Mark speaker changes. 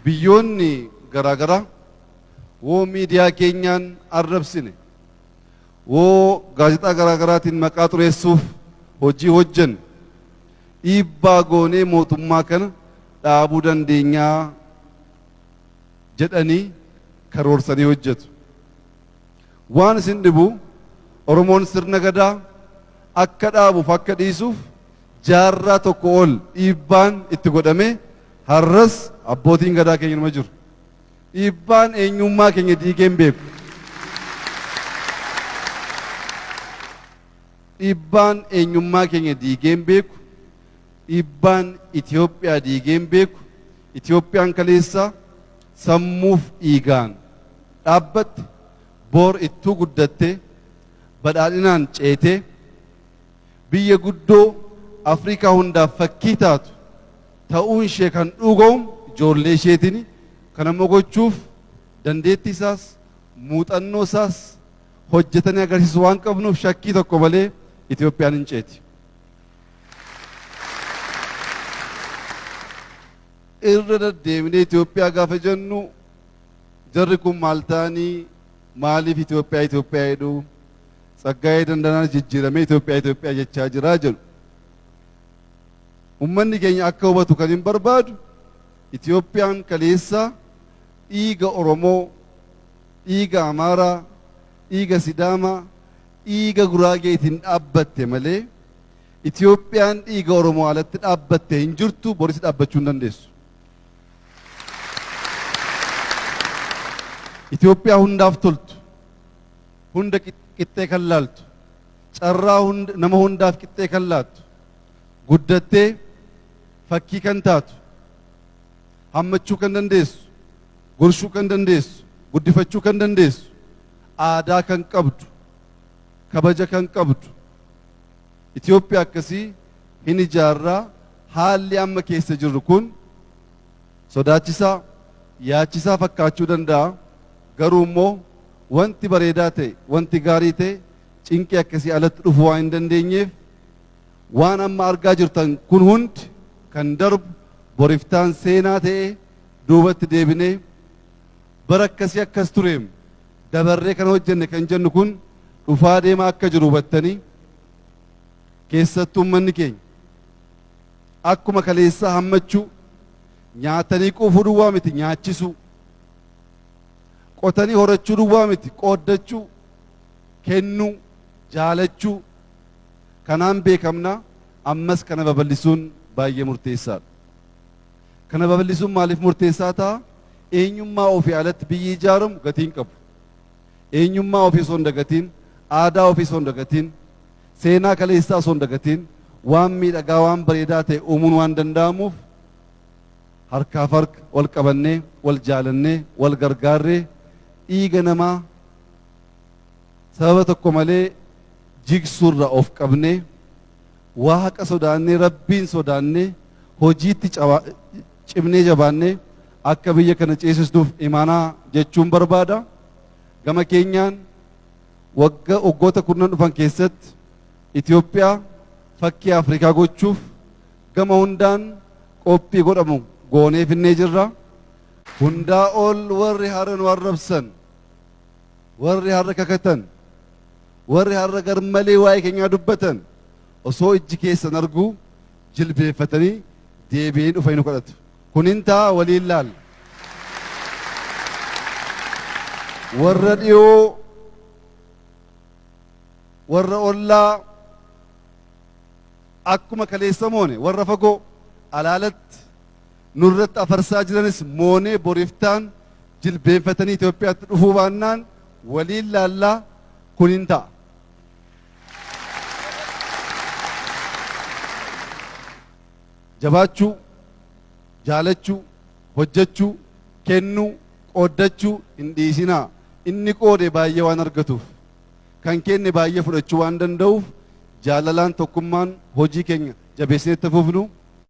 Speaker 1: biyyoonni garaagaraa woo miidiyaa keenyaan arrabsine woo gaazexaa garaagaraatiin maqaa xureessuuf hojii hojjennu dhiibbaa goonee mootummaa kana dhaabuu dandeenyaa jedhanii karoorsanii hojjetu. Waan isin dhibu Oromoon sirna gadaa akka dhaabuuf akka dhiisuuf jaarraa tokko ol dhiibbaan itti godhame har'as abbootiin gadaa keenya numa jiru. Dhiibbaan eenyummaa keenya diigeen beeku. Dhiibbaan eenyummaa keenya diigeen beeku. Dhiibbaan Itoophiyaa diigeen beeku. Itoophiyaan kaleessa sammuuf dhiigaan dhaabbatte boor ittuu guddatte badhaadhinaan ceete biyya guddoo Afrikaa hundaaf fakkii taatu ta'uun ishee kan dhugoom ijoollee isheetiin kana mogochuuf dandeettii isaas muuxannoo isaas hojjetanii agarsiisu waan qabnuuf shakkii tokko malee Itoophiyaan hin ceeti. Irra deddeebinee Itoophiyaa gaafa jennu jarri kun maal ta'anii maaliif Itoophiyaa jedhu Tsaggaayee Dandanaan jijjiiramee Itoophiyaa jechaa jiraa jedhu. Ummanni keenya akka hubatu kan hin barbaadu Itoophiyaan kaleessa dhiiga Oromoo, dhiiga Amaaraa, dhiiga Sidaamaa, dhiiga Guraageetiin dhaabbatte malee Itoophiyaan dhiiga Oromoo alatti dhaabbatte hin jirtu, boris dhaabbachuu hin dandeessu. Itoophiyaa hundaaf toltu, hunda qixxee kan laaltu, carraa nama hundaaf qixxee kan laattu, guddattee fakkii kan taatu, hammachuu kan dandeessu, gorshuu kan dandeessu, guddifachuu kan dandeessu, aadaa kan qabdu, kabaja kan qabdu. Itoophiyaa akkasii hin ijaarraa. Haalli amma keessa jirru kun sodaachisaa, yaachisaa fakkaachuu danda'a. Garuu immoo wanti bareedaa ta'e, wanti gaarii ta'e cinqii akkasii alatti dhufuu waan hin dandeenyeef waan amma argaa jirtan kun hundi kan darbu boriftaan seenaa ta'e duubatti deebinee bara akkasii akkas tureem dabarree kan hojjenne kan jennu kun dhufaa deemaa akka jiru hubattanii keessattuu uummanni keenya akkuma kaleessaa hammachuu nyaatanii quufuu duwwaa miti nyaachisuu qotanii horachuu duwwaa miti qooddachuu kennuu jaalachuu kanaan beekamna. Ammas kana babal'isuun baay'ee murteessaadha. Kana babal'isuun maaliif murteessaa ta'a? Eenyummaa ofii alatti biyyi ijaaramu gatiin qabu. Eenyummaa ofii osoo hin dagatiin, aadaa ofii osoo hin dagatiin, seenaa kaleessaa osoo hin dagatiin waan miidhagaa waan bareedaa ta'e uumuun waan danda'amuuf harkaaf harka wal qabannee, wal jaalannee, wal gargaarree dhiiga namaa sababa tokko malee jigsuurra of qabnee waaqa sodaannee rabbiin sodaannee hojiitti cimnee jabaannee akka biyya kana ceesisnuuf imaanaa jechuun barbaada. Gama keenyaan waggoota kurnan dhufan keessatti Itoophiyaa fakkii Afrikaa gochuuf gama hundaan qophii godhamu goonee finnee jirra. Hundaa ol warri har'a nu arrabsan, warri har'a kakatan, warri har'a garmalee waa'ee keenyaa dubbatan osoo ijji keessan arguu jilbeeffatanii deebi'anii dhufanii nu kadhatu. Kunin ta'a waliin laal. Warra dhiyoo, warra ollaa akkuma kaleessa moone warra fagoo alaalatti nurratti afarsaa jiranis moonee boriftaan jilbeeffatanii Itoophiyaatti dhufuu baannaan waliin laallaa kunin ta'a. Jabaachuu, jaalachuu, hojjechuu, kennuu, qooddachuu hin dhiisinaa. Inni qoode baay'ee waan argatuuf, kan kenne baay'ee fudhachuu waan danda'uuf jaalalaan tokkummaan hojii keenya jabeessinee itti fufnu.